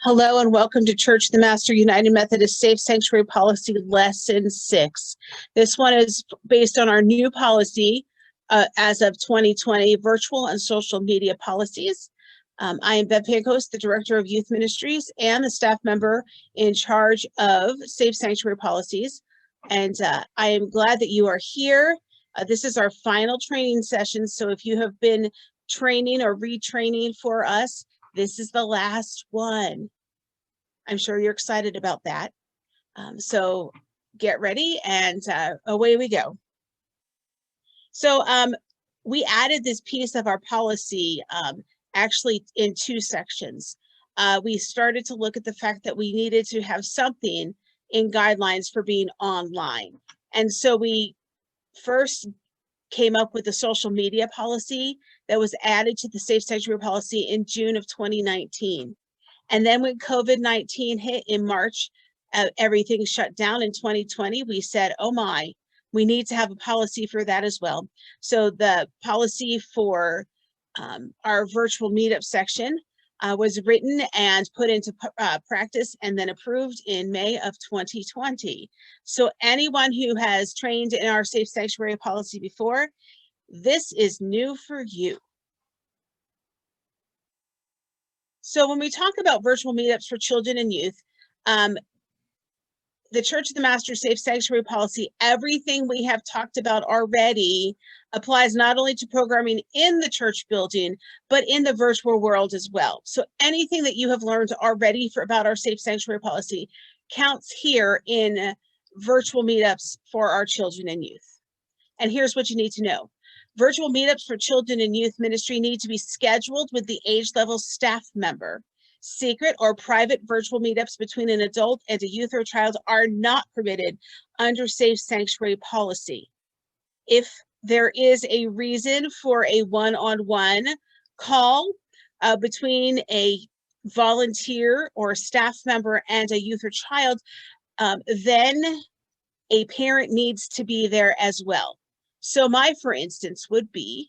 Hello and welcome to Church of the Master United Methodist Safe Sanctuary Policy Lesson 6. This one is based on our new policy as of 2020, virtual and social media policies. I am Bev Pankos, the Director of Youth Ministries and the staff member in charge of Safe Sanctuary Policies. And I am glad that you are here. This is our final training session. So if you have been training or retraining for us, this is the last one. I'm sure you're excited about that. So get ready and away we go. So we added this piece of our policy actually in two sections. We started to look at the fact that we needed to have something in guidelines for being online. And so we first came up with the social media policy that was added to the Safe Sanctuary policy in June of 2019. And then when COVID-19 hit in March, everything shut down in 2020, we said, oh my, we need to have a policy for that as well. So the policy for our virtual meetup section was written and put into practice and then approved in May of 2020. So anyone who has trained in our Safe Sanctuary policy before, this is new for you. So when we talk about virtual meetups for children and youth, the Church of the Master Safe Sanctuary policy, everything we have talked about already applies not only to programming in the church building, but in the virtual world as well. So anything that you have learned already about our Safe Sanctuary policy counts here in virtual meetups for our children and youth. And here's what you need to know. Virtual meetups for children and youth ministry need to be scheduled with the age level staff member. Secret or private virtual meetups between an adult and a youth or a child are not permitted under Safe Sanctuary policy. If there is a reason for a one-on-one call between a volunteer or staff member and a youth or child, then a parent needs to be there as well. So for instance, would be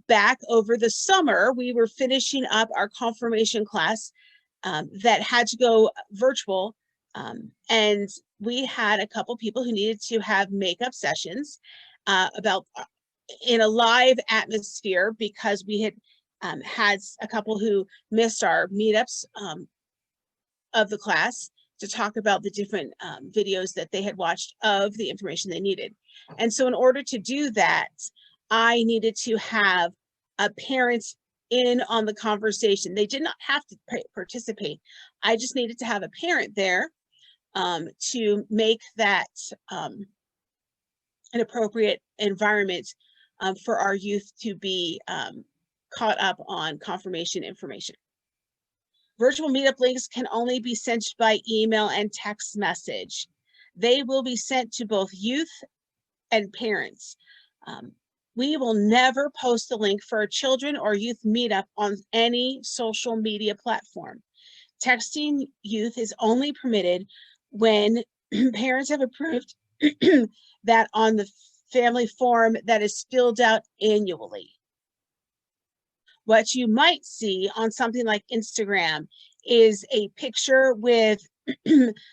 back over the summer, we were finishing up our confirmation class that had to go virtual. And we had a couple people who needed to have makeup sessions in a live atmosphere because we had had a couple who missed our meetups of the class to talk about the different videos that they had watched of the information they needed. And so in order to do that, I needed to have a parent in on the conversation. They did not have to participate. I just needed to have a parent there to make that an appropriate environment for our youth to be caught up on confirmation information. Virtual meetup links can only be sent by email and text message. They will be sent to both youth and parents. We will never post a link for a children or youth meetup on any social media platform. Texting youth is only permitted when parents have approved that on the family form that is filled out annually. What you might see on something like Instagram is a picture with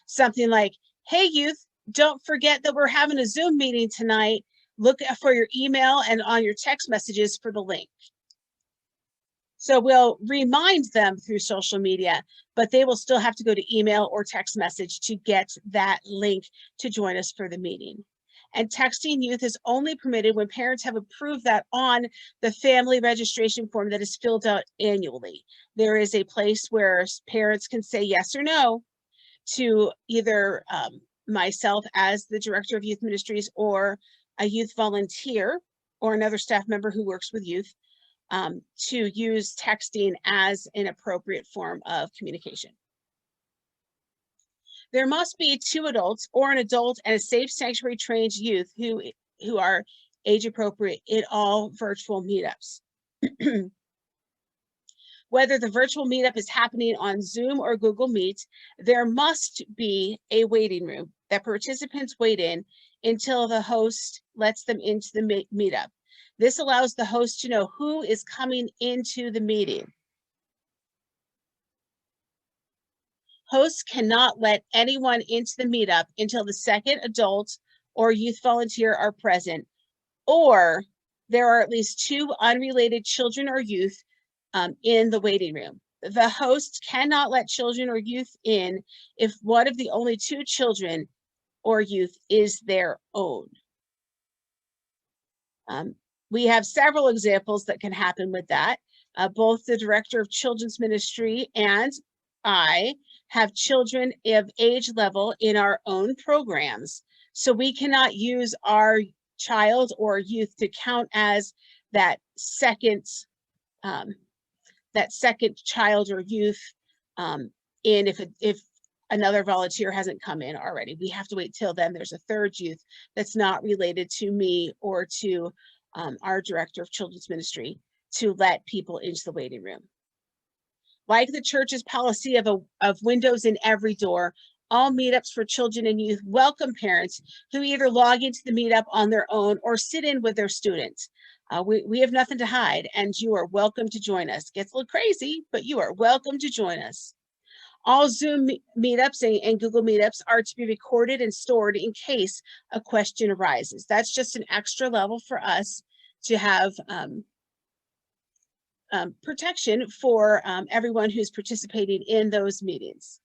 something like, hey youth, don't forget that we're having a Zoom meeting tonight. Look for your email and on your text messages for the link. So we'll remind them through social media, but they will still have to go to email or text message to get that link to join us for the meeting. And texting youth is only permitted when parents have approved that on the family registration form that is filled out annually. There is a place where parents can say yes or no to either myself as the Director of Youth Ministries or a youth volunteer or another staff member who works with youth to use texting as an appropriate form of communication. There must be 2 adults or an adult and a Safe Sanctuary trained youth who are age appropriate in all virtual meetups. Whether the virtual meetup is happening on Zoom or Google Meet, there must be a waiting room that participants wait in until the host lets them into the meetup. This allows the host to know who is coming into the meeting. Hosts cannot let anyone into the meetup until the second adult or youth volunteer are present, or there are at least 2 unrelated children or youth in the waiting room. The host cannot let children or youth in if one of the only 2 children or youth is their own. We have several examples that can happen with that. Both the director of children's ministry and I have children of age level in our own programs. So we cannot use our child or youth to count as that second child or youth if another volunteer hasn't come in already. We have to wait till then there's a third youth that's not related to me or to our director of children's ministry to let people into the waiting room. Like the church's policy of windows in every door, all meetups for children and youth welcome parents who either log into the meetup on their own or sit in with their students. We have nothing to hide, and you are welcome to join us. Gets a little crazy, but you are welcome to join us. All Zoom meetups and Google Meetups are to be recorded and stored in case a question arises. That's just an extra level for us to have protection for everyone who's participating in those meetings.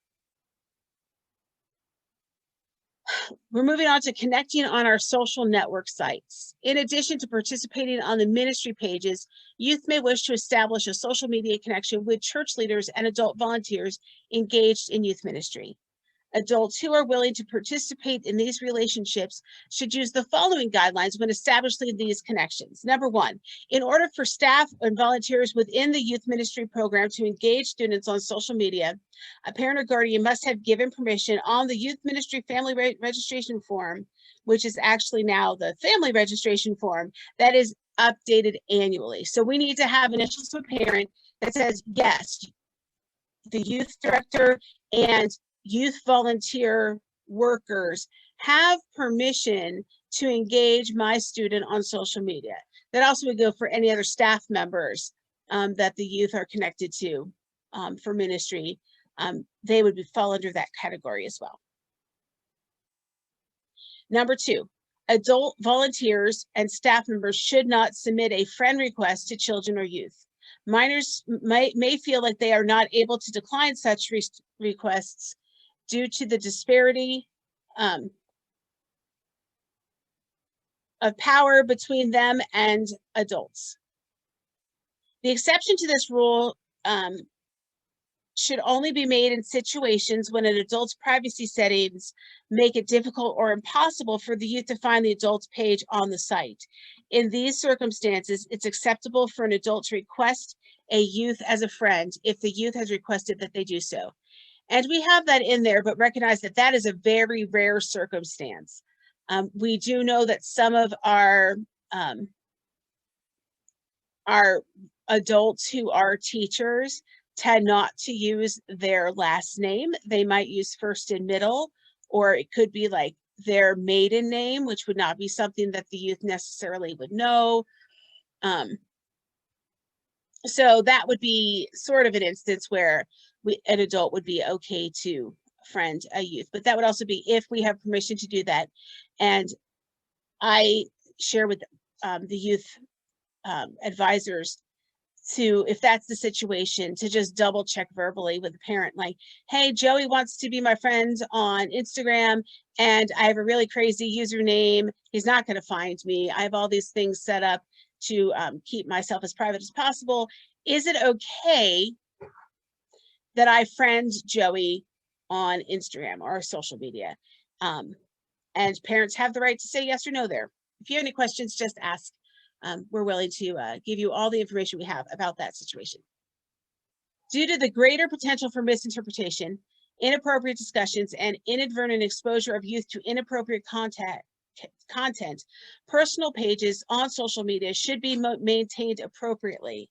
We're moving on to connecting on our social network sites. In addition to participating on the ministry pages, youth may wish to establish a social media connection with church leaders and adult volunteers engaged in youth ministry. Adults who are willing to participate in these relationships should use the following guidelines when establishing these connections. Number 1, in order for staff and volunteers within the youth ministry program to engage students on social media, a parent or guardian must have given permission on the youth ministry family registration form, which is actually now the family registration form that is updated annually. So we need to have initials of a parent that says, yes, the youth director and youth volunteer workers have permission to engage my student on social media. That also would go for any other staff members that the youth are connected to for ministry. They would fall under that category as well. Number 2, adult volunteers and staff members should not submit a friend request to children or youth. Minors may feel like they are not able to decline such requests due to the disparity of power between them and adults. The exception to this rule should only be made in situations when an adult's privacy settings make it difficult or impossible for the youth to find the adult's page on the site. In these circumstances, it's acceptable for an adult to request a youth as a friend if the youth has requested that they do so. And we have that in there, but recognize that that is a very rare circumstance. We do know that some of our adults who are teachers tend not to use their last name. They might use first and middle, or it could be like their maiden name, which would not be something that the youth necessarily would know. So that would be sort of an instance where an adult would be okay to friend a youth, but that would also be if we have permission to do that. And I share with the youth advisors to, if that's the situation, to just double check verbally with the parent, like, hey, Joey wants to be my friend on Instagram and I have a really crazy username. He's not going to find me. I have all these things set up to keep myself as private as possible. Is it okay that I friend Joey on Instagram or social media? And parents have the right to say yes or no there. If you have any questions, just ask. We're willing to give you all the information we have about that situation. Due to the greater potential for misinterpretation, inappropriate discussions, and inadvertent exposure of youth to inappropriate content, personal pages on social media should be maintained appropriately.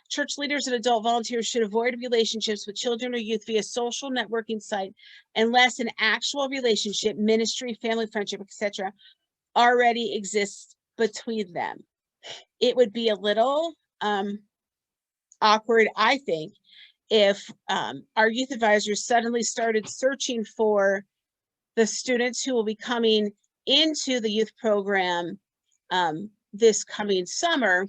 Church leaders and adult volunteers should avoid relationships with children or youth via social networking site unless an actual relationship, ministry, family, friendship, etc., already exists between them. It would be a little awkward, I think, if our youth advisors suddenly started searching for the students who will be coming into the youth program this coming summer,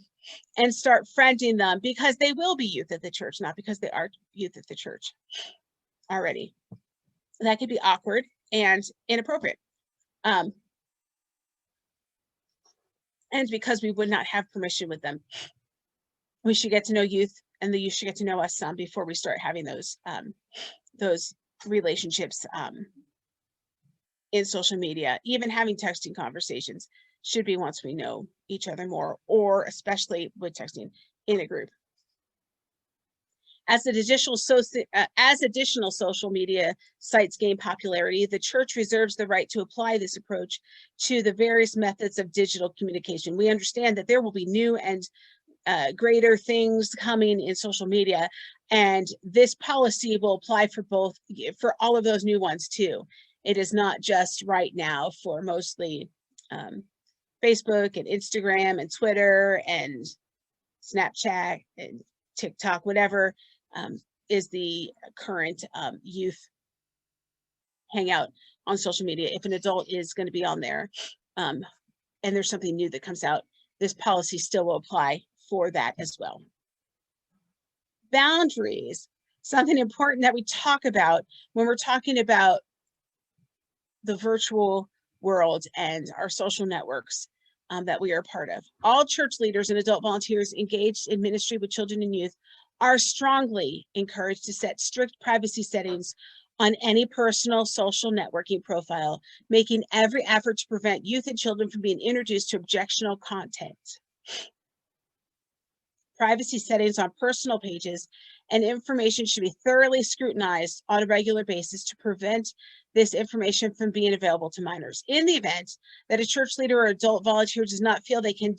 and start friending them, because they will be youth at the church, not because they are youth at the church already. That could be awkward and inappropriate. And because we would not have permission with them. We should get to know youth, and the youth should get to know us some before we start having those relationships in social media. Even having texting conversations should be once we know each other more, or especially with texting in a group. As additional social media sites gain popularity, the church reserves the right to apply this approach to the various methods of digital communication. We understand that there will be new and greater things coming in social media, and this policy will apply for all of those new ones too. It is not just right now for mostly Facebook and Instagram and Twitter and Snapchat and TikTok, whatever is the current youth hangout on social media. If an adult is going to be on there and there's something new that comes out, this policy still will apply for that as well. Boundaries, something important that we talk about when we're talking about the virtual world and our social networks that we are part of. All church leaders and adult volunteers engaged in ministry with children and youth are strongly encouraged to set strict privacy settings on any personal social networking profile, making every effort to prevent youth and children from being introduced to objectionable content. Privacy settings on personal pages and information should be thoroughly scrutinized on a regular basis to prevent this information from being available to minors. In the event that a church leader or adult volunteer does not feel they can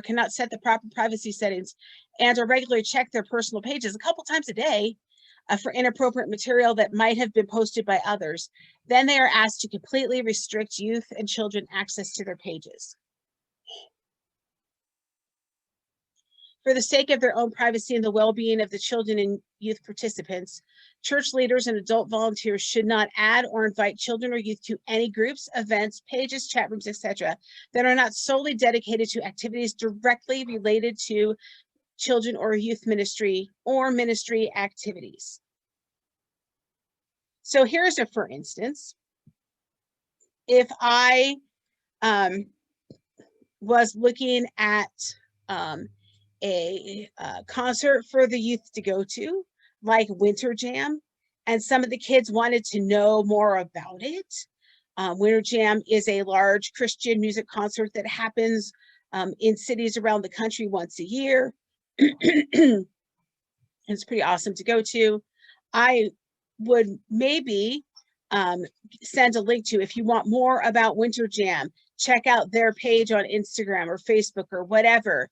cannot set the proper privacy settings and or regularly check their personal pages a couple times a day for inappropriate material that might have been posted by others, then they are asked to completely restrict youth and children access to their pages. For the sake of their own privacy and the well-being of the children and youth participants, church leaders and adult volunteers should not add or invite children or youth to any groups, events, pages, chat rooms, etc., that are not solely dedicated to activities directly related to children or youth ministry or ministry activities. So here's a for instance. If I was looking at a concert for the youth to go to, like Winter Jam, and some of the kids wanted to know more about it. Winter Jam is a large Christian music concert that happens in cities around the country once a year. It's pretty awesome to go to. I would maybe send a link to, if you want more about Winter Jam, check out their page on Instagram or Facebook or whatever,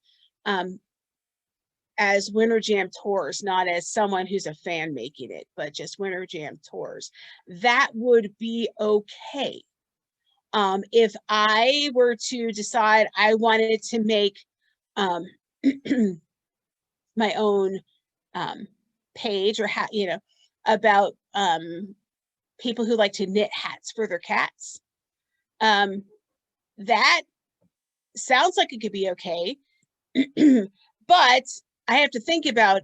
as Winter Jam Tours, not as someone who's a fan making it, but just Winter Jam Tours. That would be okay. If I were to decide I wanted to make my own page or about people who like to knit hats for their cats, that sounds like it could be okay. But I have to think about,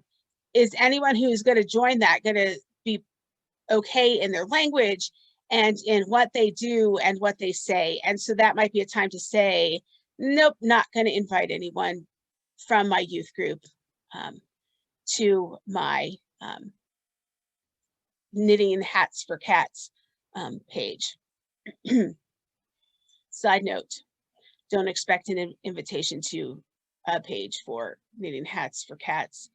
is anyone who's going to join that going to be okay in their language and in what they do and what they say? And so that might be a time to say, nope, not going to invite anyone from my youth group to my knitting hats for cats page. Side note, don't expect an invitation to a page for knitting hats for cats.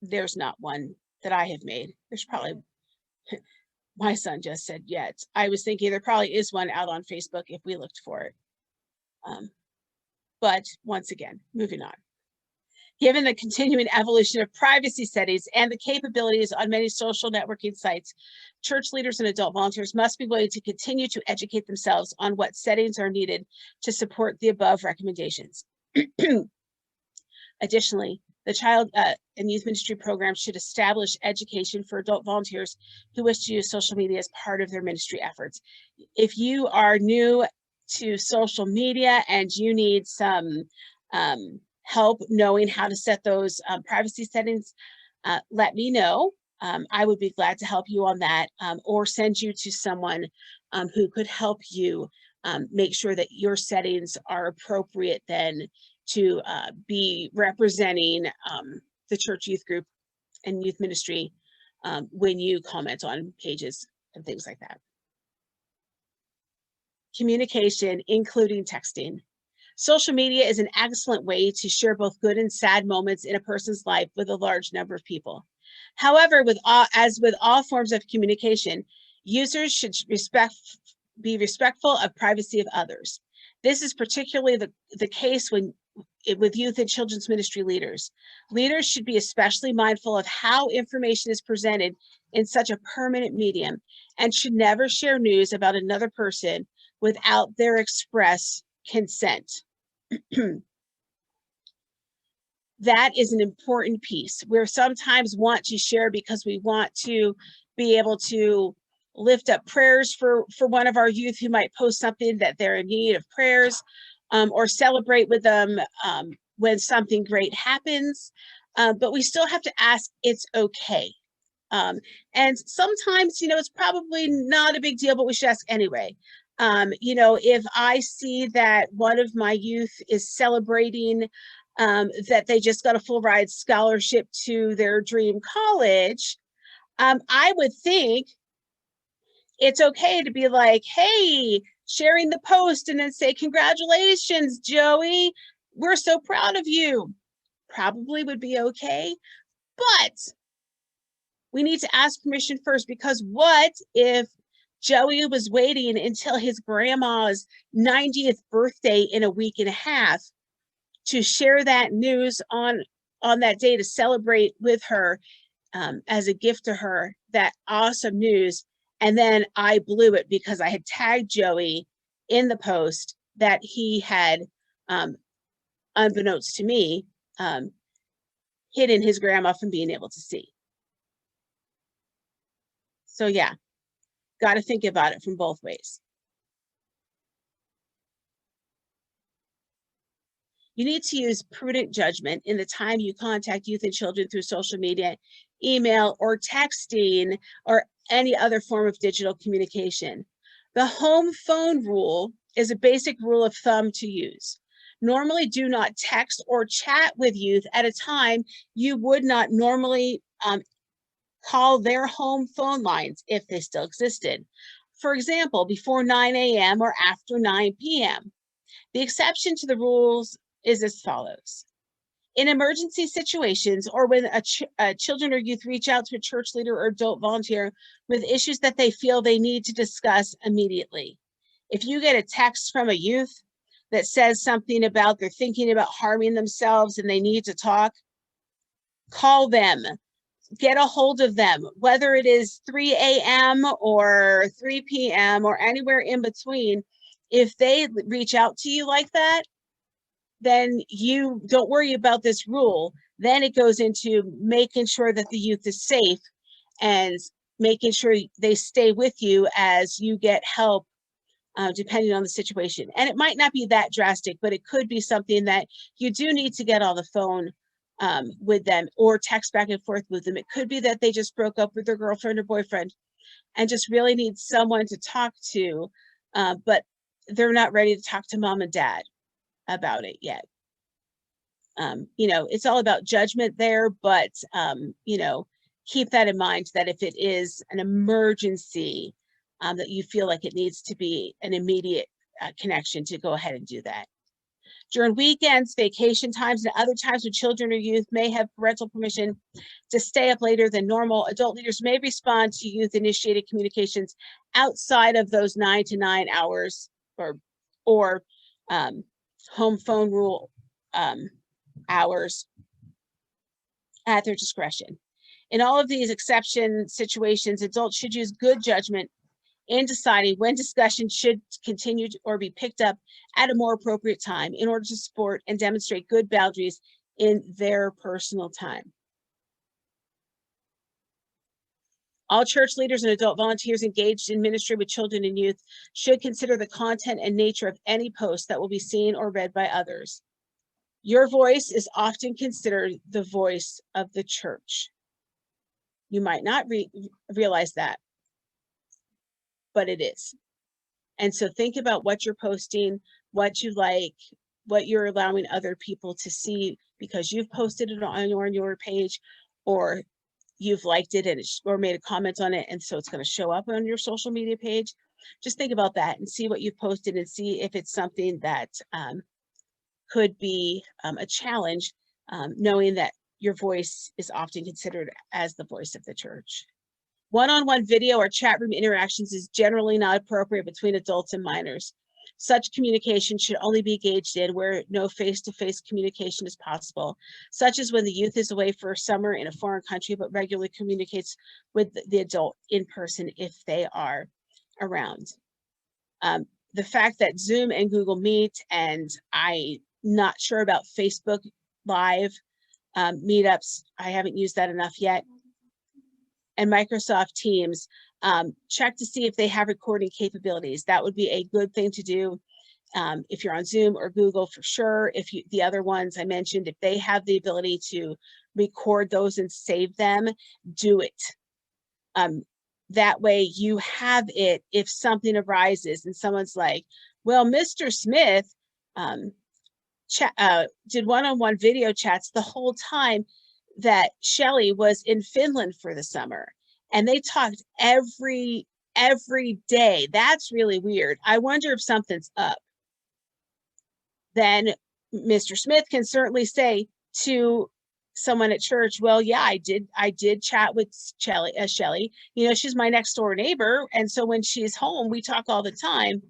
There's not one that I have made. There's probably, my son just said yet. I was thinking there probably is one out on Facebook if we looked for it. But once again, moving on. Given the continuing evolution of privacy settings and the capabilities on many social networking sites, church leaders and adult volunteers must be willing to continue to educate themselves on what settings are needed to support the above recommendations. Additionally, The child and youth ministry program should establish education for adult volunteers who wish to use social media as part of their ministry efforts. If you are new to social media and you need some help knowing how to set those privacy settings, let me know. I would be glad to help you on that, or send you to someone who could help you make sure that your settings are appropriate then to be representing the church youth group and youth ministry when you comment on pages and things like that. Communication, including texting. Social media is an excellent way to share both good and sad moments in a person's life with a large number of people. However, as with all forms of communication, users should be respectful of privacy of others. This is particularly the case with youth and children's ministry leaders. Leaders should be especially mindful of how information is presented in such a permanent medium and should never share news about another person without their express consent. That is an important piece. We sometimes want to share because we want to be able to lift up prayers for one of our youth who might post something that they're in need of prayers, or celebrate with them when something great happens. But we still have to ask, it's okay. And sometimes, it's probably not a big deal, but we should ask anyway. If I see that one of my youth is celebrating that they just got a full ride scholarship to their dream college, I would think it's okay to be like, hey, sharing the post and then say, congratulations, Joey, we're so proud of you. Probably would be okay, but we need to ask permission first, because what if Joey was waiting until his grandma's 90th birthday in a week and a half to share that news on that day, to celebrate with her as a gift to her, that awesome news. And then I blew it because I had tagged Joey in the post that he had, unbeknownst to me, hidden his grandma from being able to see. So yeah, got to think about it from both ways. You need to use prudent judgment in the time you contact youth and children through social media, email, or texting, or any other form of digital communication. The home phone rule is a basic rule of thumb to use. Normally, do not text or chat with youth at a time you would not normally call their home phone lines if they still existed. For example, before 9 a.m. or after 9 p.m. The exception to the rules is as follows. In emergency situations, or when children or youth reach out to a church leader or adult volunteer with issues that they feel they need to discuss immediately. If you get a text from a youth that says something about they're thinking about harming themselves and they need to talk, call them, get a hold of them, whether it is 3 a.m. or 3 p.m. or anywhere in between. If they reach out to you like that, then you don't worry about this rule. Then it goes into making sure that the youth is safe and making sure they stay with you as you get help, depending on the situation. And it might not be that drastic, but it could be something that you do need to get on the phone with them or text back and forth with them. It could be that they just broke up with their girlfriend or boyfriend and just really need someone to talk to, but they're not ready to talk to mom and dad about it yet. It's all about judgment there, but keep that in mind, that if it is an emergency, that you feel like it needs to be an immediate connection, to go ahead and do that. During weekends, vacation times, and other times when children or youth may have parental permission to stay up later than normal, adult leaders may respond to youth-initiated communications outside of those 9 to 9 hours or home phone rule hours at their discretion. In all of these exception situations, adults should use good judgment in deciding when discussion should continue or be picked up at a more appropriate time in order to support and demonstrate good boundaries in their personal time. All church leaders and adult volunteers engaged in ministry with children and youth should consider the content and nature of any post that will be seen or read by others. Your voice is often considered the voice of the church. You might not realize that, but it is. And so think about what you're posting, what you like, what you're allowing other people to see because you've posted it on your page, or you've liked it and or made a comment on it, and so it's going to show up on your social media page. Just think about that and see what you've posted and see if it's something that could be a challenge, knowing that your voice is often considered as the voice of the church. One-on-one video or chat room interactions is generally not appropriate between adults and minors. Such communication should only be engaged in where no face-to-face communication is possible, such as when the youth is away for summer in a foreign country but regularly communicates with the adult in person if they are around. The fact that Zoom and Google Meet, and I'm not sure about Facebook Live meetups, I haven't used that enough yet, and Microsoft Teams, check to see if they have recording capabilities. That would be a good thing to do if you're on Zoom or Google for sure. If you, the other ones I mentioned, if they have the ability to record those and save them, do it. That way you have it if something arises and someone's like, well, Mr. Smith did one-on-one video chats the whole time that Shelley was in Finland for the summer, and they talked every day. That's really weird. I wonder if something's up. Then Mr. Smith can certainly say to someone at church, well, yeah, I did chat with Shelley. You know, she's my next door neighbor, and so when she's home, we talk all the time.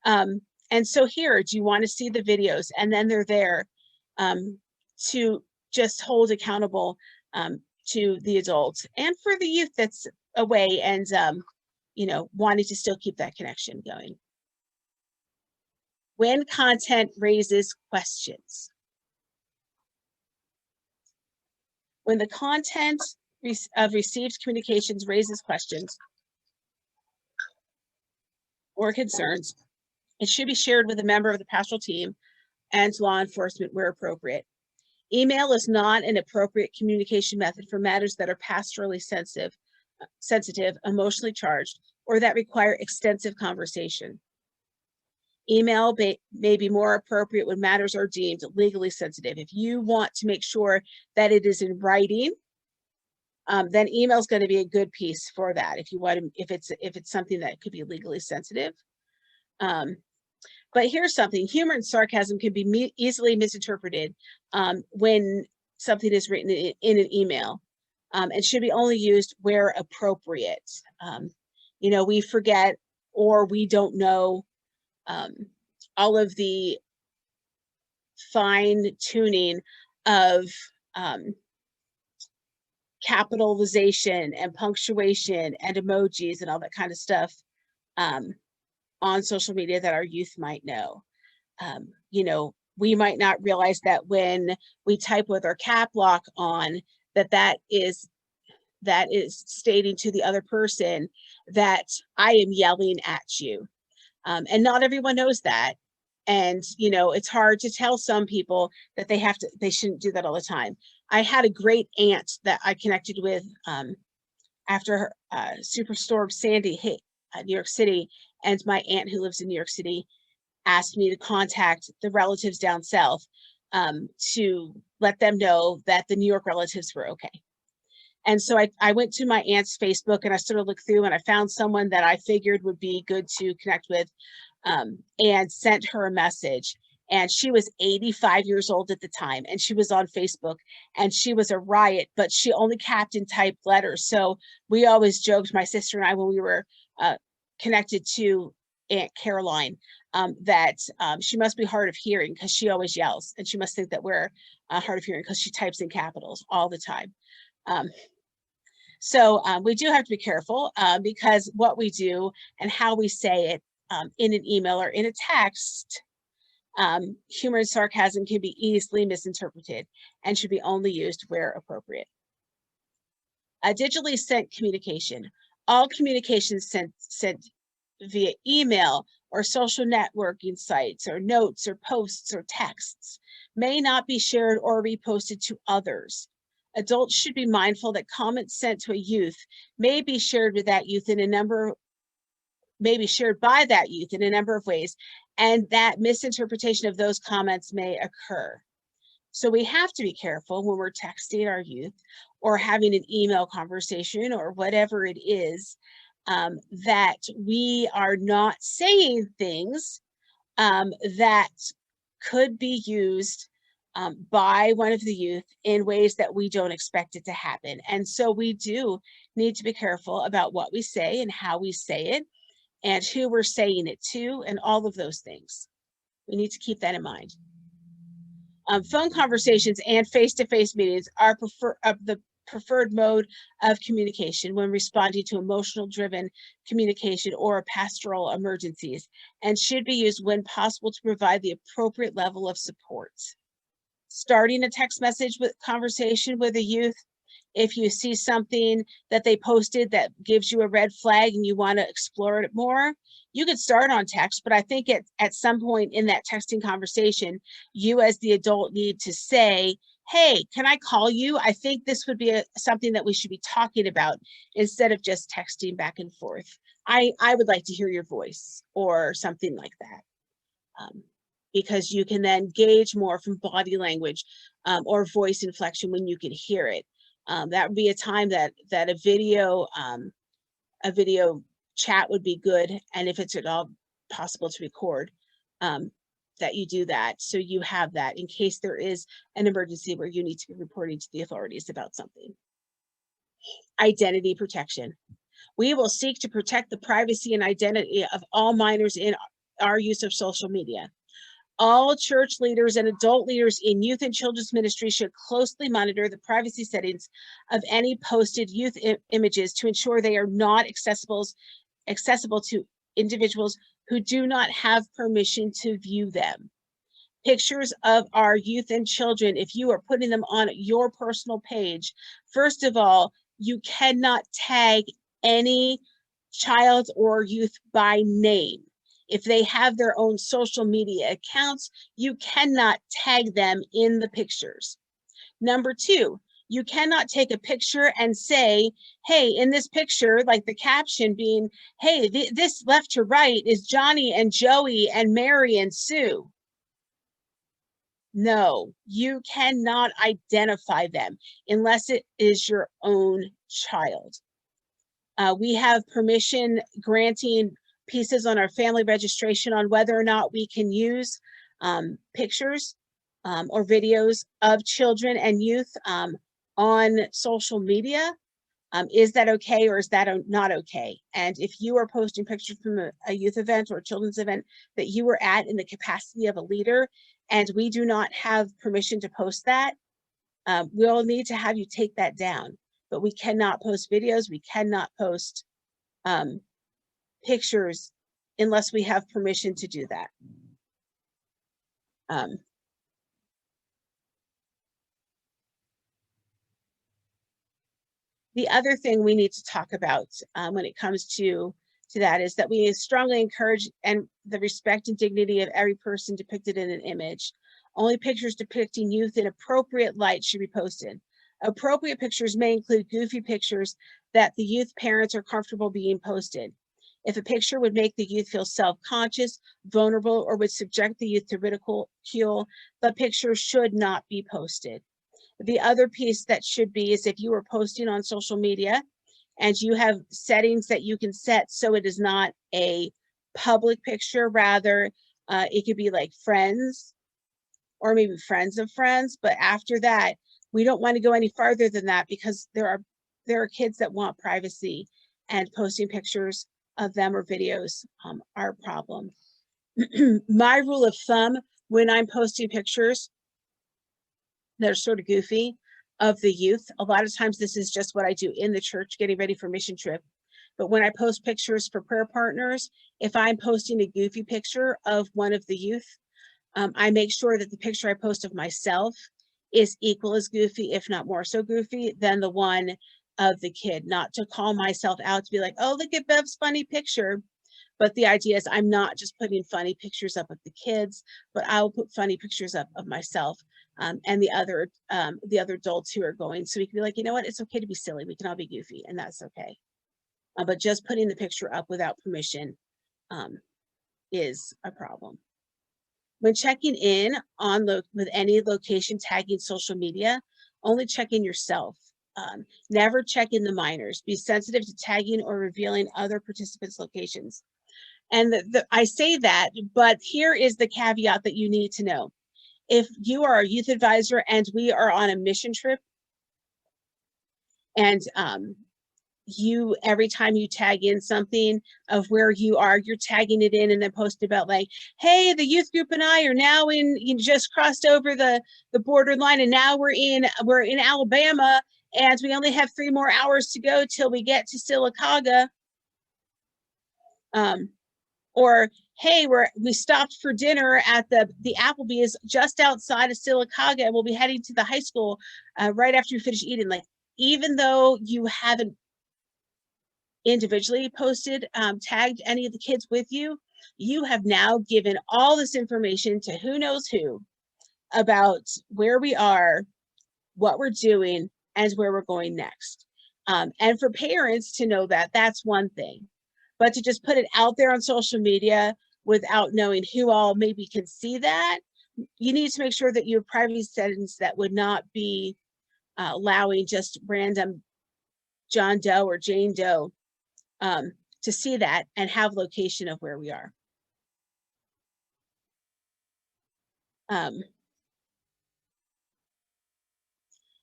And so here, do you want to see the videos? And then they're there to just hold accountable to the adults and for the youth that's away and, you know, wanting to still keep that connection going. When content raises questions. When the content of received communications raises questions or concerns, it should be shared with a member of the pastoral team and law enforcement where appropriate. Email is not an appropriate communication method for matters that are pastorally sensitive, emotionally charged, or that require extensive conversation. Email may be more appropriate when matters are deemed legally sensitive. If you want to make sure that it is in writing, then email is going to be a good piece for that. If you want to, if it's something that could be legally sensitive. But here's something: humor and sarcasm can be easily misinterpreted when something is written in an email, and should be only used where appropriate. You know, we forget or we don't know all of the fine tuning of capitalization and punctuation and emojis and all that kind of stuff on social media that our youth might know. You know, we might not realize that when we type with our cap lock on, that is stating to the other person that I am yelling at you. And not everyone knows that. And, you know, it's hard to tell some people that they shouldn't do that all the time. I had a great aunt that I connected with after Superstorm Sandy hit New York City. And my aunt who lives in New York City asked me to contact the relatives down south to let them know that the New York relatives were okay. And so I went to my aunt's Facebook and I sort of looked through and I found someone that I figured would be good to connect with and sent her a message. And she was 85 years old at the time, and she was on Facebook, and she was a riot, but she only captain typed letters. So we always joked, my sister and I, when we were connected to Aunt Caroline, that she must be hard of hearing because she always yells, and she must think that we're hard of hearing because she types in capitals all the time. So we do have to be careful because what we do and how we say it in an email or in a text Humor and sarcasm can be easily misinterpreted and should be only used where appropriate. Digitally sent communication. All communications sent via email or social networking sites or notes or posts or texts may not be shared or reposted to others. Adults should be mindful that comments sent to a youth may be shared with that youth in a number may be shared by that youth in a number of ways, and that misinterpretation of those comments may occur. So we have to be careful when we're texting our youth or having an email conversation or whatever it is, that we are not saying things that could be used by one of the youth in ways that we don't expect it to happen. And so we do need to be careful about what we say and how we say it and who we're saying it to and all of those things. We need to keep that in mind. Phone conversations and face-to-face meetings are the preferred mode of communication when responding to emotional-driven communication or pastoral emergencies, and should be used when possible to provide the appropriate level of support. Starting a text message conversation with a youth, if you see something that they posted that gives you a red flag and you want to explore it more, you could start on text, but I think at some point in that texting conversation, you as the adult need to say, hey, can I call you? I think this would be something that we should be talking about instead of just texting back and forth. I would like to hear your voice or something like that. Because you can then gauge more from body language or voice inflection when you can hear it. That would be a time that a video chat would be good, and if it's at all possible to record, that you do that, so you have that in case there is an emergency where you need to be reporting to the authorities about something. Identity protection. We will seek to protect the privacy and identity of all minors in our use of social media. All church leaders and adult leaders in youth and children's ministry should closely monitor the privacy settings of any posted youth images to ensure they are not accessible to individuals who do not have permission to view them. Pictures of our youth and children, if you are putting them on your personal page, first of all, you cannot tag any child or youth by name. If they have their own social media accounts, you cannot tag them in the pictures. Number two, you cannot take a picture and say, hey, in this picture, like the caption being, hey, this left to right is Johnny and Joey and Mary and Sue. No, you cannot identify them unless it is your own child. We have permission granting pieces on our family registration on whether or not we can use pictures or videos of children and youth on social media. Is that okay or is that not okay? And if you are posting pictures from a youth event or a children's event that you were at in the capacity of a leader and we do not have permission to post that, we'll need to have you take that down. But we cannot post videos, we cannot post pictures unless we have permission to do that. The other thing we need to talk about when it comes to that is that we strongly encourage the respect and dignity of every person depicted in an image. Only pictures depicting youth in appropriate light should be posted. Appropriate pictures may include goofy pictures that the youth parents are comfortable being posted. If a picture would make the youth feel self-conscious, vulnerable, or would subject the youth to ridicule, the picture should not be posted. The other piece that should be is if you are posting on social media and you have settings that you can set so it is not a public picture, rather it could be like friends or maybe friends of friends, but after that, we don't want to go any farther than that because there are kids that want privacy and posting pictures of them or videos are a problem. My rule of thumb when I'm posting pictures that are sort of goofy of the youth, a lot of times this is just what I do in the church getting ready for mission trip. But when I post pictures for prayer partners, if I'm posting a goofy picture of one of the youth, I make sure that the picture I post of myself is equal as goofy, if not more so goofy, than the one of the kid, not to call myself out to be like, oh, look at Bev's funny picture. But the idea is I'm not just putting funny pictures up of the kids, but I will put funny pictures up of myself and the other adults who are going. So we can be like, you know what, it's okay to be silly. We can all be goofy, and that's okay. But just putting the picture up without permission is a problem. When checking in on with any location tagging social media, only check in yourself. Never check in the minors. Be sensitive to tagging or revealing other participants' locations. And I say that, but here is the caveat that you need to know. If you are a youth advisor and we are on a mission trip, and every time you tag in something of where you are, you're tagging it in and then post about like, hey, the youth group and I are now you just crossed over the borderline, and now we're in Alabama, and we only have 3 more hours to go till we get to Sylacauga. Or hey, we stopped for dinner at the Applebee's just outside of Sylacauga, and we'll be heading to the high school right after you finish eating. Like, even though you haven't individually posted, tagged any of the kids with you, you have now given all this information to who knows who about where we are, what we're doing, and where we're going next. And for parents to know that, that's one thing. But to just put it out there on social media without knowing who all maybe can see that, you need to make sure that you have privacy settings that would not be allowing just random John Doe or Jane Doe to see that and have location of where we are. A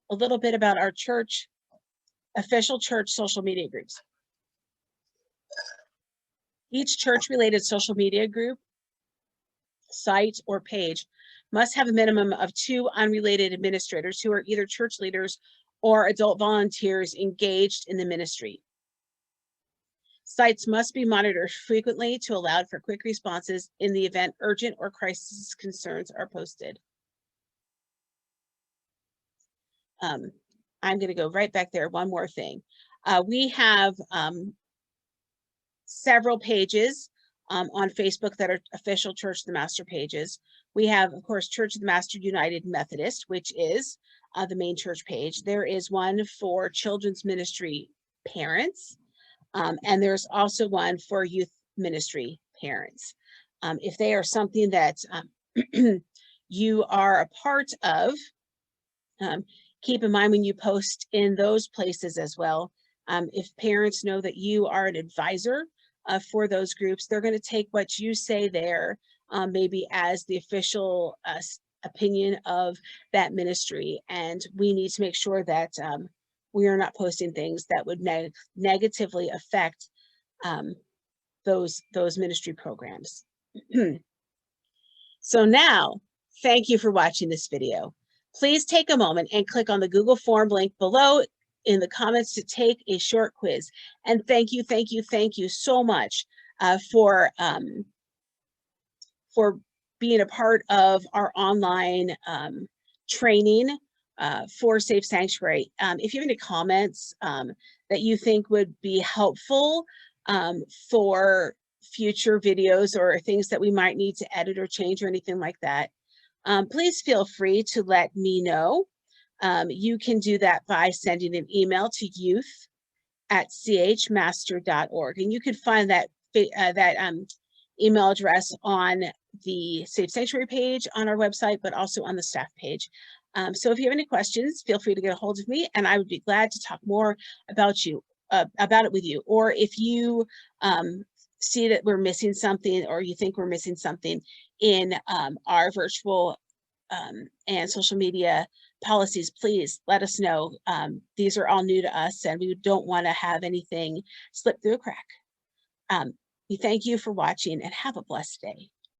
little bit about our church, official church social media groups. Each church-related social media group, site, or page must have a minimum of 2 unrelated administrators who are either church leaders or adult volunteers engaged in the ministry. Sites must be monitored frequently to allow for quick responses in the event urgent or crisis concerns are posted. I'm going to go right back there. One more thing. We have several pages on Facebook that are official Church of the Master pages. We have, of course, Church of the Master United Methodist, which is the main church page. There is one for children's ministry parents, and there's also one for youth ministry parents. If they are something that you are a part of, keep in mind when you post in those places as well. If parents know that you are an advisor for those groups, they're going to take what you say there maybe as the official opinion of that ministry. And we need to make sure that we are not posting things that would negatively affect those ministry programs. So now, thank you for watching this video. Please take a moment and click on the Google form link below in the comments to take a short quiz. And thank you so much for being a part of our online training for Safe Sanctuary. If you have any comments that you think would be helpful for future videos or things that we might need to edit or change or anything like that, please feel free to let me know. You can do that by sending an email to youth@chmaster.org, and you can find that email address on the Safe Sanctuary page on our website, but also on the staff page. So if you have any questions, feel free to get a hold of me, and I would be glad to talk more about it with you. Or if you see that we're missing something, or you think we're missing something in our virtual and social media policies, please let us know. These are all new to us, and we don't want to have anything slip through a crack. We thank you for watching, and have a blessed day.